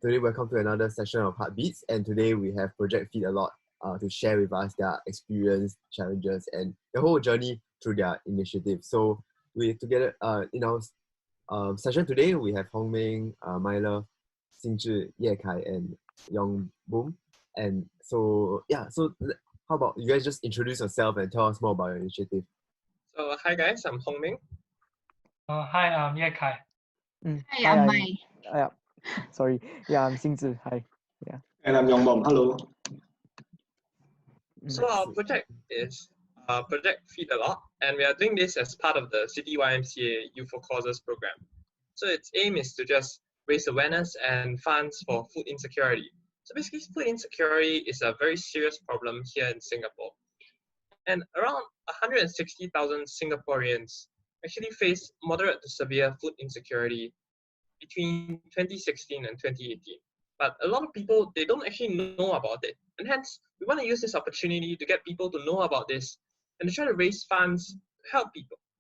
Today, welcome to another session of Heartbeats, and today we have Project Feed.a.Lot to share with us their experience, challenges, and the whole journey through their initiative. So, we together in our session today, we have Hong Ming, Myla, Xingzhi, Ye Kai, and Yong Boom. And so, how about you guys just introduce yourself and tell us more about your initiative? So hi guys, I'm Hong Ming. Hi, I'm Ye Kai. Hi, I'm Mai. Sorry. Yeah, I'm Xingzhi. Hi. Yeah. And I'm Yongbom. Hello. So our project is Project Feed.a.Lot, and we are doing this as part of the City YMCA Youth for Causes program. So its aim is to just raise awareness and funds for food insecurity. So basically, food insecurity is a very serious problem here in Singapore. And around 160,000 Singaporeans actually face moderate to severe food insecurity between 2016 and 2018. But a lot of people, they don't actually know about it. And hence, we want to use this opportunity to get people to know about this and to try to raise funds to help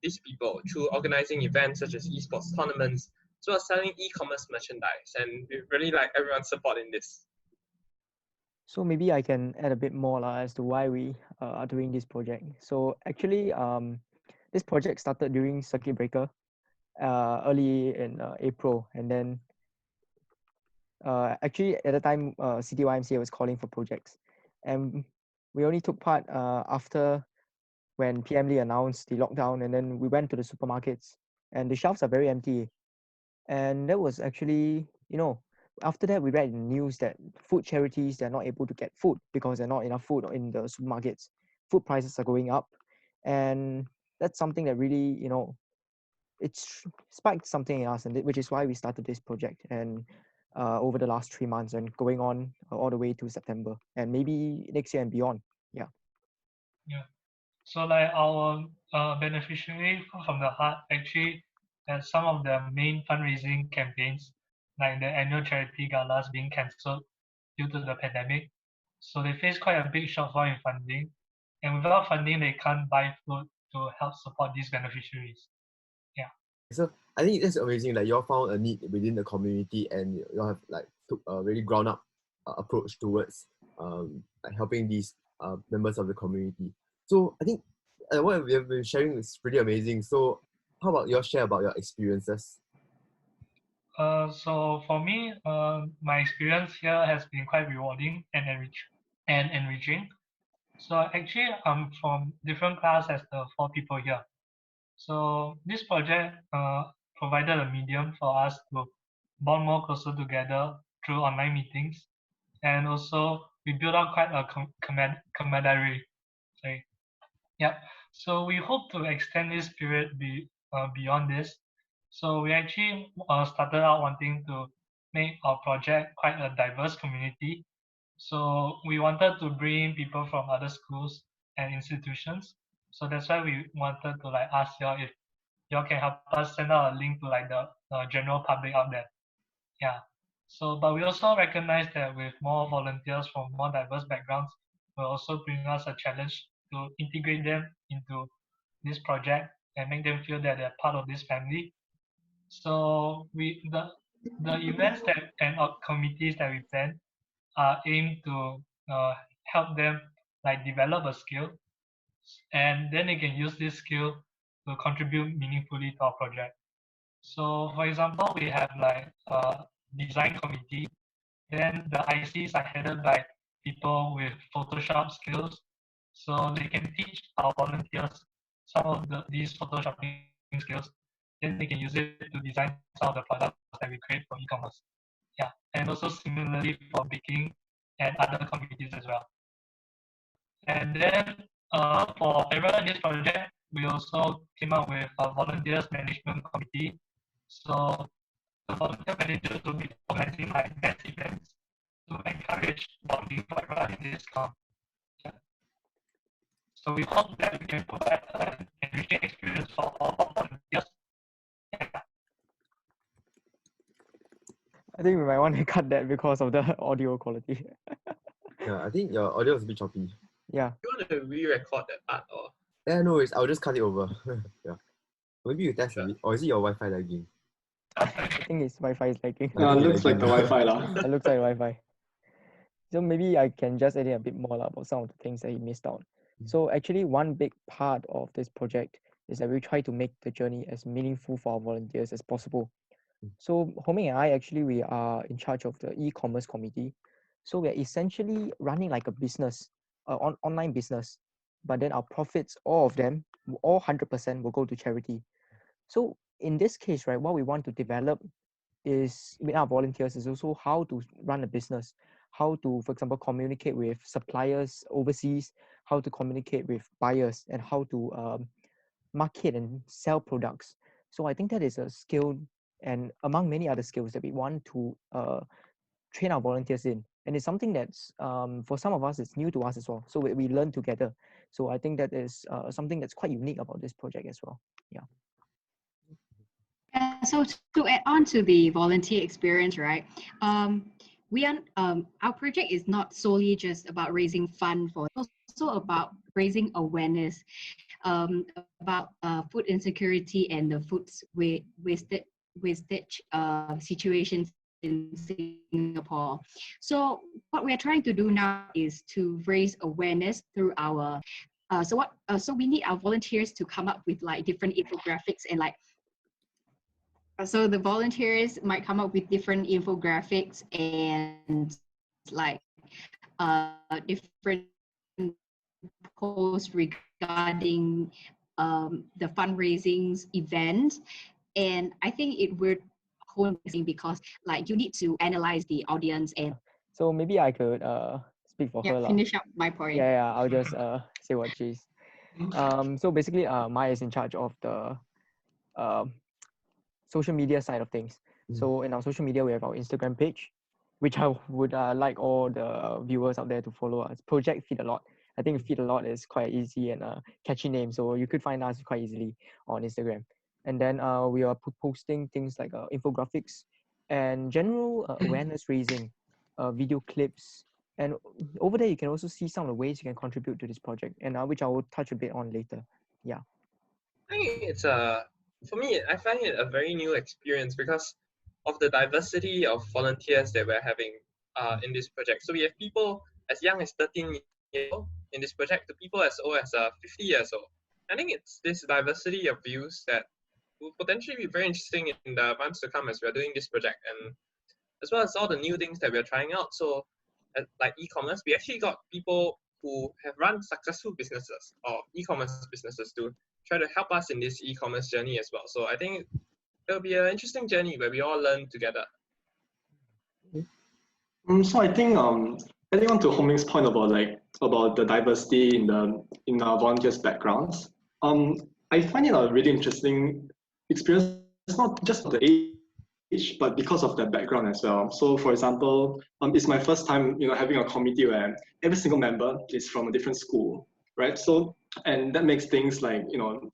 these people through organizing events such as esports tournaments, as well as selling e-commerce merchandise. And we really like everyone's support in this. So maybe I can add a bit more as to why we are doing this project. So actually, this project started during circuit breaker, early in April, and then actually at the time CTYMCA was calling for projects, and we only took part after when PM Lee announced the lockdown, and then we went to the supermarkets and the shelves are very empty, and that was actually, after that we read in the news that food charities, they're not able to get food because there's not enough food in the supermarkets. Food prices are going up, and that's something that really, it's spiked something in us, and which is why we started this project. And over the last 3 months and going on all the way to September and maybe next year and beyond. Yeah. So like our beneficiary from the heart actually has some of the main fundraising campaigns, like the annual charity galas being cancelled due to the pandemic. So they face quite a big shortfall in funding, and without funding, they can't buy food to help support these beneficiaries. Yeah. So I think that's amazing. Like you all found a need within the community, and you all have took a really ground up approach towards helping these members of the community. So I think what we have been sharing is pretty amazing. So how about you all share about your experiences? So for me, my experience here has been quite rewarding and enriching. So actually, I'm from different class as the 4 people here. So this project provided a medium for us to bond more closer together through online meetings, and also we built up quite a camaraderie. So we hope to extend this period beyond this. So we actually started out wanting to make our project quite a diverse community. So we wanted to bring people from other schools and institutions. So that's why we wanted to ask y'all if y'all can help us send out a link to the general public out there. Yeah. So, but we also recognize that with more volunteers from more diverse backgrounds will also bring us a challenge to integrate them into this project and make them feel that they're part of this family. So the events that and committees that we plan are aimed to help them develop a skill, and then they can use this skill to contribute meaningfully to our project. So for example, we have design committee. Then the ICs are headed by people with Photoshop skills, so they can teach our volunteers some of these Photoshopping skills. Then they can use it to design some of the products that we create for e-commerce. Yeah, and also similarly for baking and other committees as well. And then for everyone in this project, we also came up with a volunteers management committee. So the volunteer managers will be organizing dance events to encourage bonding for everyone in this camp. Yeah. So we hope that we can provide an enriching experience for all our volunteers. Yeah. I think we might want to cut that because of the audio quality. Yeah, I think your audio is a bit choppy. Yeah. You want to re-record that part or? Yeah, no worries. I'll just cut it over. Yeah. Maybe you test Sure. it. Or is it your Wi-Fi lagging? I think his Wi-Fi is lagging. Looks like the Wi-Fi lah. It looks like Wi-Fi. So maybe I can just add in a bit more about some of the things that he missed out. So actually, one big part of this project is that we try to make the journey as meaningful for our volunteers as possible. So Homing and I actually we are in charge of the e-commerce committee. So we are essentially running like a business, online business, but then our profits, all of them, all 100% will go to charity. So in this case, right, what we want to develop is with our volunteers is also how to run a business, how to, for example, communicate with suppliers overseas, how to communicate with buyers, and how to market and sell products. So I think that is a skill, and among many other skills that we want to train our volunteers in. And it's something that's for some of us it's new to us as well. So we learn together. So I think that is something that's quite unique about this project as well. Yeah. So to add on to the volunteer experience, right? We are our project is not solely just about raising funds for, it's also about raising awareness about food insecurity and the food wastage situations in Singapore. So what we're trying to do now is to raise awareness through our so we need our volunteers to come up with like different infographics and like so the volunteers might come up with different infographics and like different posts regarding the fundraising event. And I think it would hold because like you need to analyze the audience and So maybe I could speak for her. finish up my point. Yeah, I'll just say what she's. So basically, Maya is in charge of the social media side of things. So in our social media, we have our Instagram page, which I would like all the viewers out there to follow us. Project Feed.a.Lot. I think Feed.a.Lot is quite easy and catchy name, so you could find us quite easily on Instagram. And then we are posting things like infographics and general awareness raising, video clips. And over there, you can also see some of the ways you can contribute to this project, and which I will touch a bit on later. Yeah. I think it's for me, I find it a very new experience because of the diversity of volunteers that we're having in this project. So we have people as young as 13 years old in this project to people as old as 50 years old. I think it's this diversity of views that will potentially be very interesting in the months to come as we're doing this project, and as well as all the new things that we're trying out. So like e-commerce, we actually got people who have run successful businesses or e-commerce businesses to try to help us in this e-commerce journey as well. So I think it'll be an interesting journey where we all learn together. So I think adding on to Homing's point about the diversity in our volunteers' backgrounds, I find it a really interesting experience. It's not just the age, but because of their background as well. So for example, it's my first time having a committee where every single member is from a different school, right? So and that makes things like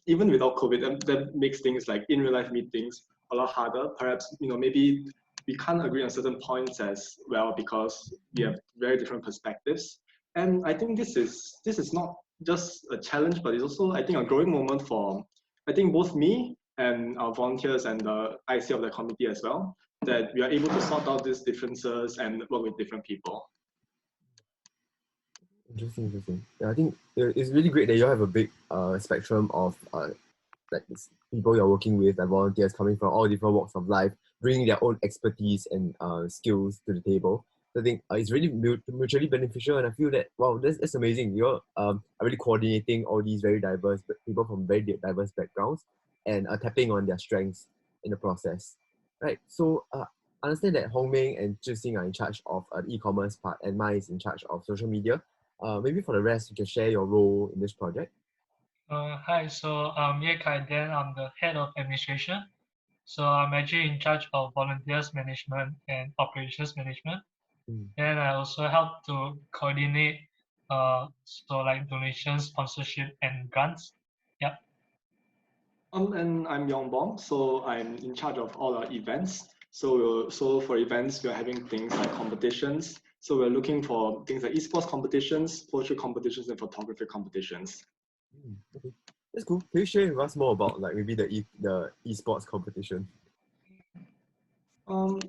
even without COVID, that makes things like in real life meetings a lot harder. Perhaps maybe we can't agree on certain points as well because we have very different perspectives. And I think this is not just a challenge, but it's also, I think, a growing moment for, I think, both me and our volunteers and the IC of the committee as well, that we are able to sort out these differences and work with different people. Interesting. Yeah, I think it's really great that you have a big spectrum of like people you're working with and volunteers coming from all different walks of life, bringing their own expertise and skills to the table. So I think it's really mutually beneficial, and I feel that wow, that's amazing. You're are really coordinating all these very diverse people from very diverse backgrounds and tapping on their strengths in the process, right? So I understand that Hong Ming and Zhi Xing are in charge of the e-commerce part, and Mai is in charge of social media. Maybe for the rest, you can share your role in this project. Hi, so I'm Ye Kai Dan. I'm the head of administration. So I'm actually in charge of volunteers management and operations management. And I also help to coordinate so like donations, sponsorship, and grants. Yeah. And I'm Yong Bong, so I'm in charge of all our events. So for events, we're having things like competitions. So we're looking for things like esports competitions, poetry competitions, and photography competitions. Okay. That's cool. Can you share with us more about like maybe the esports competition? Um,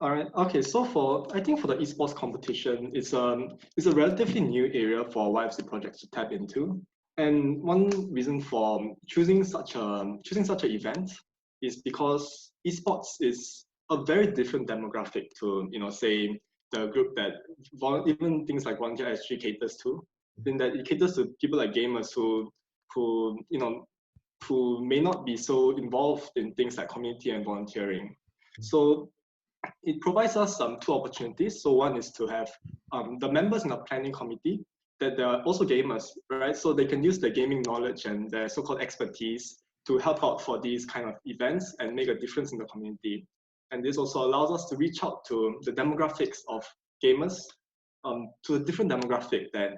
all right. Okay. So I think for the esports competition, it's a relatively new area for YFC projects to tap into. And one reason for choosing such an event is because esports is a very different demographic to say the group that even things like volunteer SG caters to. In that it caters to people like gamers who who may not be so involved in things like community and volunteering. So it provides us two opportunities. So one is to have the members in the planning committee that they're also gamers, right? So they can use their gaming knowledge and their so-called expertise to help out for these kind of events and make a difference in the community. And this also allows us to reach out to the demographics of gamers, to a different demographic that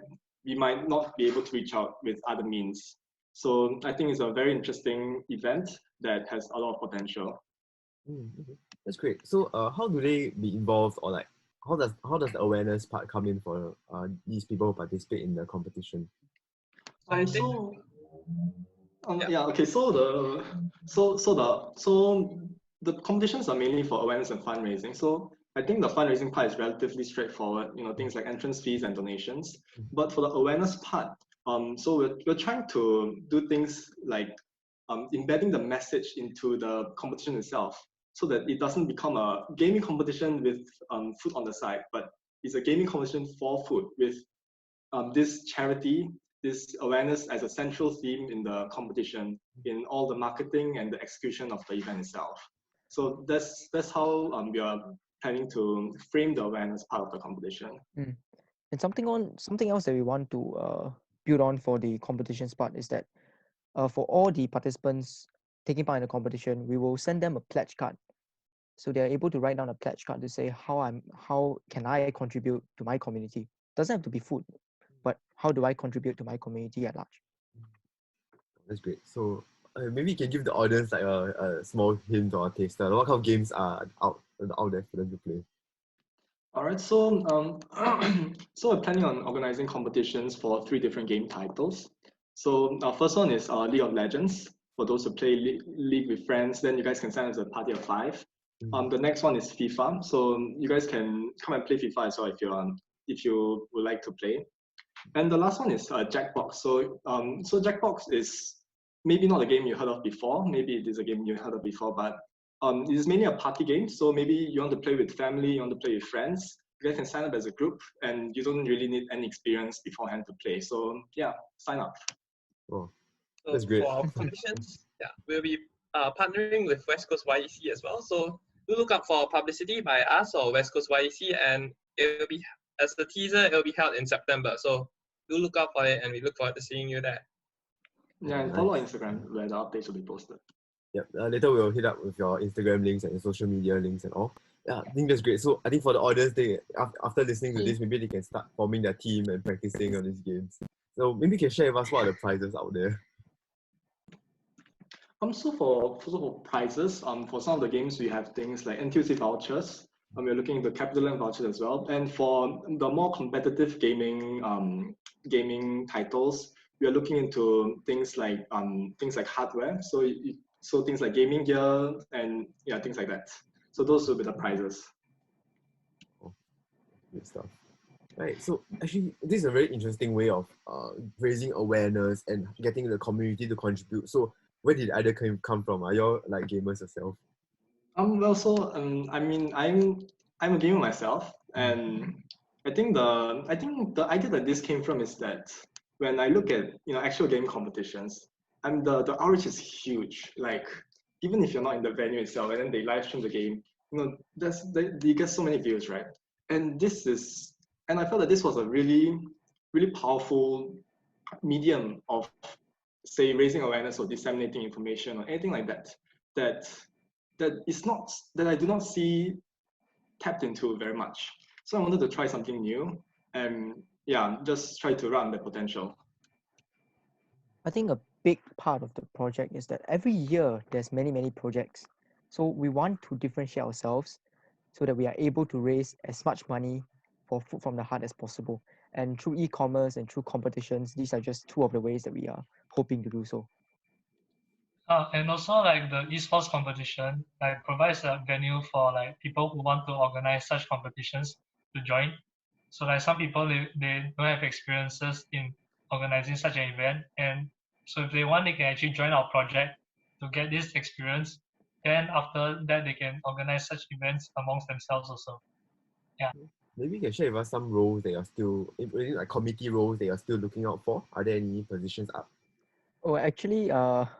we might not be able to reach out with other means. So I think it's a very interesting event that has a lot of potential. Okay. That's great. So, how do they be involved, or like, how does the awareness part come in for these people who participate in the competition? I think So Yeah. yeah, okay. So the competitions are mainly for awareness and fundraising. So I think the fundraising part is relatively straightforward. Things like entrance fees and donations. But for the awareness part, so we're trying to do things like embedding the message into the competition itself, so that it doesn't become a gaming competition with food on the side, but it's a gaming competition for food with this charity, this awareness as a central theme in the competition, in all the marketing and the execution of the event itself. So that's how we are planning to frame the awareness part of the competition. And something else that we want to build on for the competitions part is that for all the participants taking part in the competition, we will send them a pledge card, so they're able to write down a pledge card to say how can I contribute to my community. Doesn't have to be food, but how do I contribute to my community at large? That's great. So, maybe you can give the audience like a small hint or a taster. What kind of games are out there for them to play? All right, so so we're planning on organizing competitions for 3 different game titles. So our first one is League of Legends. For those who play League with friends, then you guys can sign as a party of 5. The next one is FIFA. So you guys can come and play FIFA as well if you would like to play. And the last one is Jackbox. So Jackbox is maybe not a game you heard of before. Maybe it is a game you heard of before, but it is mainly a party game. So maybe you want to play with family, you want to play with friends. You guys can sign up as a group, and you don't really need any experience beforehand to play. So yeah, sign up. Oh, So that's great. for our competitions, we'll be partnering with West Coast YEC as well. So do look up for publicity by us or West Coast YEC, and it will be, as the teaser, it will be held in September. So do look out for it, and we look forward to seeing you there. Yeah, and follow Instagram where the updates will be posted. Yep. Later we'll hit up with your Instagram links and your social media links and all. Yeah, I think that's great. So I think for the audience, after listening to this, maybe they can start forming their team and practicing on these games. So maybe you can share with us what are the prizes out there. So for prizes, for some of the games we have things like NTUC vouchers. We're looking into CapitaLand vouchers as well. And for the more competitive gaming titles, we are looking into things like hardware. So things like gaming gear and things like that. So those will be the prizes. Oh, good stuff. Right. So actually, this is a very interesting way of raising awareness and getting the community to contribute. So where did either come from? Are you all like gamers yourself? Well, so I mean, I'm a gamer myself, and I think the idea that this came from is that when I look at actual game competitions, the outreach is huge. Like even if you're not in the venue itself, and then they live stream the game, you get so many views, right? And I felt that this was a really really powerful medium of, say, raising awareness or disseminating information or anything like that. That that I do not see tapped into very much. So I wanted to try something new and just try to run the potential. I think a big part of the project is that every year there's many projects. So we want to differentiate ourselves so that we are able to raise as much money for food from the heart as possible. And through e-commerce and through competitions, these are just 2 of the ways that we are hoping to do so. And also like the esports competition like provides a venue for like people who want to organize such competitions to join. So like some people they don't have experiences in organizing such an event, and so if they want they can actually join our project to get this experience. Then after that they can organize such events amongst themselves also. Yeah. Maybe you can share with us some roles that you're still, maybe like committee roles that you're still looking out for. Are there any positions up? Oh, actually,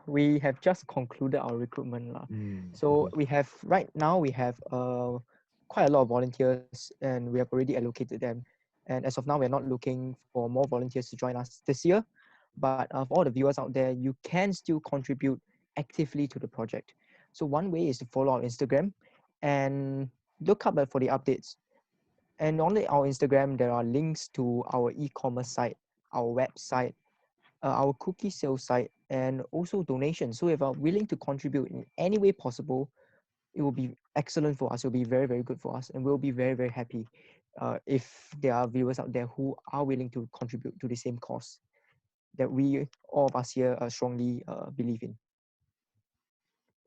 we have just concluded our recruitment lah. So Okay. we have right now we have quite a lot of volunteers, and we have already allocated them. And as of now, we're not looking for more volunteers to join us this year. But for all the viewers out there, you can still contribute actively to the project. So one way is to follow our Instagram and look up for the updates. And on our Instagram, there are links to our e-commerce site, our website, our cookie sales site, and also donations. So if you're willing to contribute in any way possible, it will be excellent for us. It will be very, very good for us. And we'll be very, very happy if there are viewers out there who are willing to contribute to the same cause that we, all of us here, strongly believe in.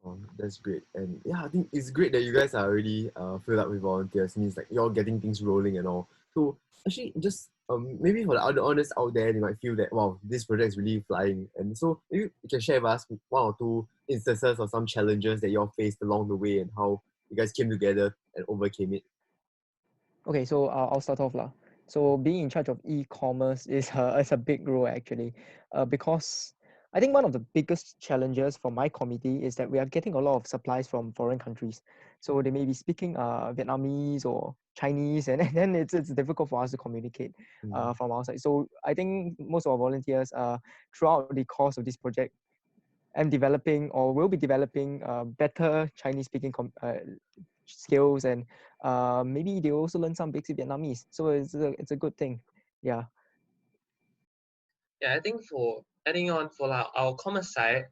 Oh, that's great. And yeah, I think it's great that you guys are already filled up with volunteers. Means like you're getting things rolling and all. So actually, just maybe for the other honest out there, they might feel that wow, this project is really flying. And so maybe you can share with us one or two instances or some challenges that you all faced along the way and how you guys came together and overcame it. Okay, so I'll start off lah. So being in charge of e-commerce is a big role actually, because I think one of the biggest challenges for my committee is that we are getting a lot of supplies from foreign countries. So they may be speaking Vietnamese or Chinese, and then it's difficult for us to communicate Mm. from our side. So I think most of our volunteers throughout the course of this project am developing or will be developing better Chinese speaking skills, and maybe they also learn some basic Vietnamese. So it's a good thing. Yeah. Yeah, I think for adding on for our commerce side,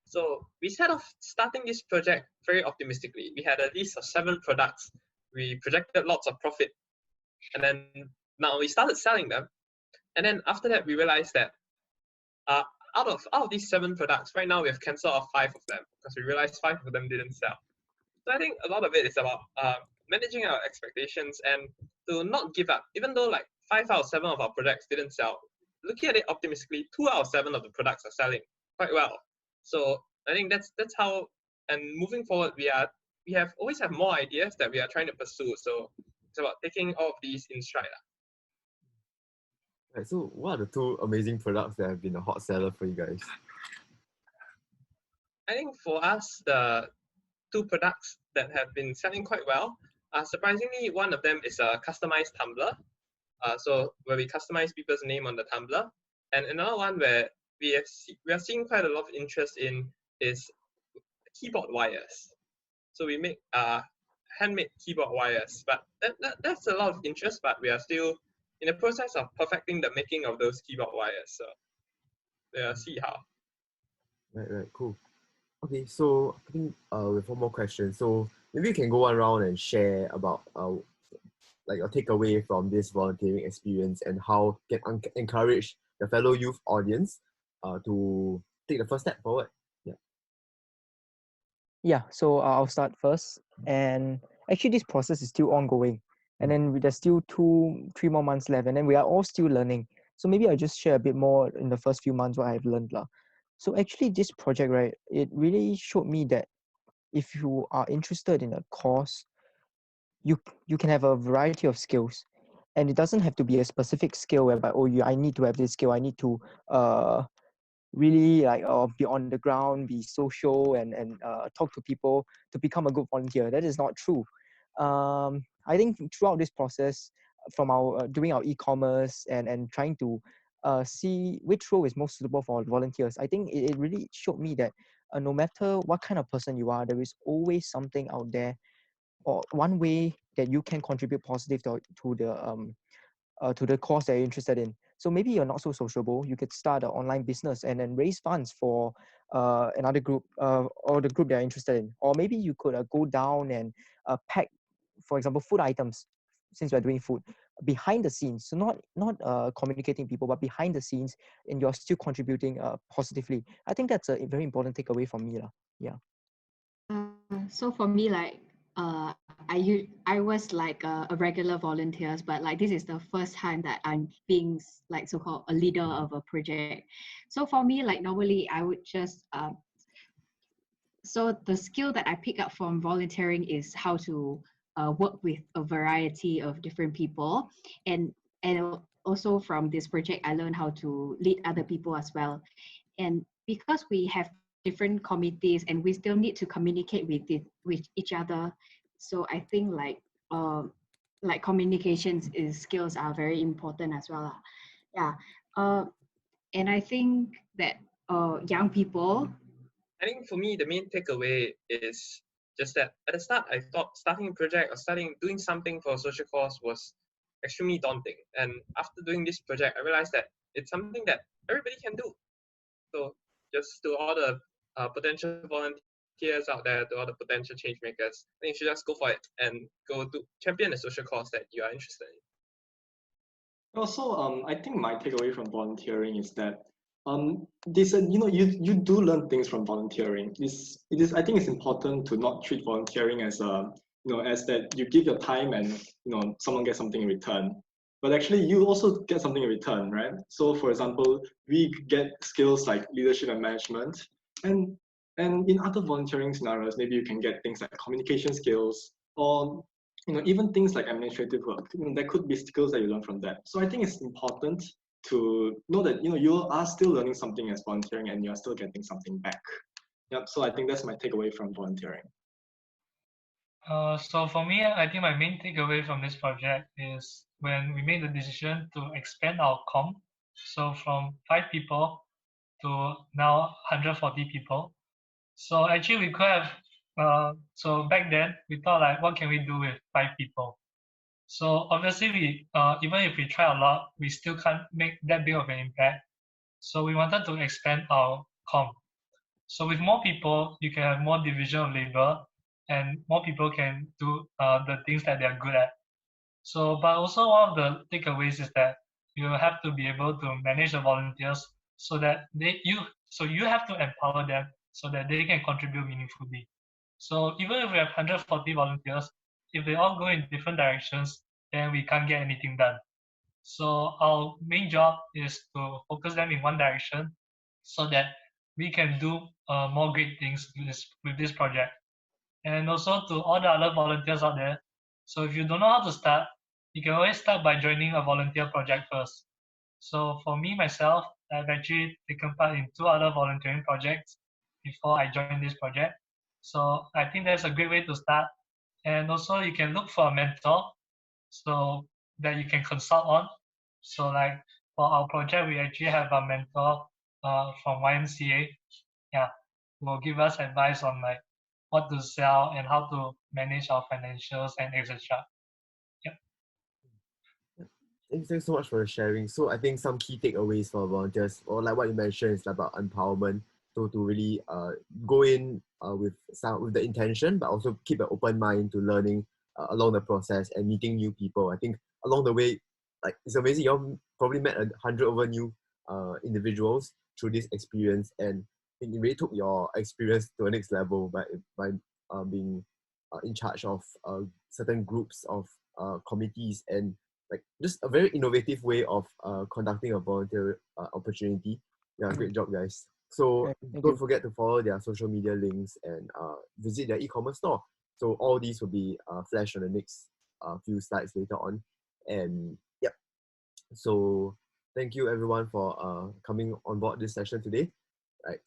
so we set off starting this project very optimistically. We had a list of 7 products. We projected lots of profit, and then now we started selling them. And then after that, we realized that uh, out of these 7 products, right now we have cancelled off 5 of them because we realized 5 of them didn't sell. So I think a lot of it is about managing our expectations and to not give up. Even though like 5 out of 7 of our products didn't sell, looking at it optimistically, 2 out of 7 of the products are selling quite well. So I think that's how. And moving forward, we have always have more ideas that we are trying to pursue. So it's about taking all of these in stride. Right, so what are the 2 amazing products that have been a hot seller for you guys? I think for us, the 2 products that have been selling quite well. Surprisingly, one of them is a customized tumbler. So where we customize people's name on the tumbler, and another one where we are seeing quite a lot of interest in is keyboard wires. So we make handmade keyboard wires, but that's a lot of interest. But we are still in the process of perfecting the making of those keyboard wires. So we'll see how. Right, cool. Okay, so I think we have one more question. So maybe you can go around and share about like your takeaway from this volunteering experience and how you can encourage the fellow youth audience to take the first step forward. Yeah. Yeah. So I'll start first. And actually, this process is still ongoing. And then there's still 2-3 more months left, and then we are all still learning. So maybe I'll just share a bit more in the first few months what I've learned lah. So actually, this project, right, it really showed me that if you are interested in a course, you can have a variety of skills, and it doesn't have to be a specific skill whereby I need to have this skill, I need to really like be on the ground, be social, and talk to people to become a good volunteer. That is not true. I think throughout this process, from our doing our e-commerce and trying to see which role is most suitable for volunteers, I think it really showed me that no matter what kind of person you are, there is always something out there or one way that you can contribute positive to the cause that you're interested in. So maybe you're not so sociable, you could start an online business and then raise funds for another group or the group that you're interested in. Or maybe you could go down and pack, for example, food items since we're doing food, behind the scenes. So not communicating people, but behind the scenes, and you're still contributing positively. I think that's a very important takeaway from me, lah. Yeah. So for me, like I was like a regular volunteers, but like this is the first time that I'm being like so-called a leader of a project. So for me, like normally I would just so the skill that I pick up from volunteering is how to work with a variety of different people, and also from this project I learned how to lead other people as well. And because we have different committees and we still need to communicate with each other, so I think like communications is skills are very important as well. Yeah. uh, and I think that young people. I think for me, the main takeaway is just that at the start, I thought starting a project or doing something for a social cause was extremely daunting. And after doing this project, I realized that it's something that everybody can do. So just to all the potential volunteers out there, to all the potential change makers, I think you should just go for it and go to champion the social cause that you are interested in. Also, I think my takeaway from volunteering is that they said, you do learn things from volunteering. I think it's important to not treat volunteering as as that you give your time and someone gets something in return. But actually, you also get something in return, right? So, for example, we get skills like leadership and management, and in other volunteering scenarios, maybe you can get things like communication skills or even things like administrative work. There could be skills that you learn from that. So I think it's important to know that you are still learning something as volunteering and you are still getting something back. Yep. So I think that's my takeaway from volunteering. So for me, I think my main takeaway from this project is when we made the decision to expand our comm, so from 5 people to now 140 people. So actually we could have, so back then we thought like, what can we do with 5 people? So obviously even if we try a lot, we still can't make that big of an impact. So we wanted to expand our comm. So with more people, you can have more division of labor, and more people can do the things that they're good at. So, but also one of the takeaways is that you have to be able to manage the volunteers so that you have to empower them so that they can contribute meaningfully. So even if we have 140 volunteers, if they all go in different directions, then we can't get anything done. So our main job is to focus them in one direction so that we can do more great things with this project. And also to all the other volunteers out there, so if you don't know how to start, you can always start by joining a volunteer project first. So for me, myself, I've actually taken part in 2 other volunteering projects before I joined this project. So I think that's a great way to start. And also you can look for a mentor so that you can consult on. So like for our project, we actually have a mentor from YMCA, yeah, who will give us advice on like what to sell and how to manage our financials and etc. Yep. Thanks so much for sharing. So I think some key takeaways for volunteers, or like what you mentioned, is about empowerment. So to really go in with the intention, but also keep an open mind to learning along the process and meeting new people. I think along the way, like it's amazing. You all probably met 100 over new individuals through this experience, and I think it really took your experience to a next level by being in charge of certain groups of committees, and like just a very innovative way of conducting a volunteer opportunity. Yeah, great job, guys. So Okay, thank don't you. forget to follow their social media links and visit their e-commerce store. So all these will be flashed on the next few slides later on. And yeah, so thank you everyone for coming on board this session today.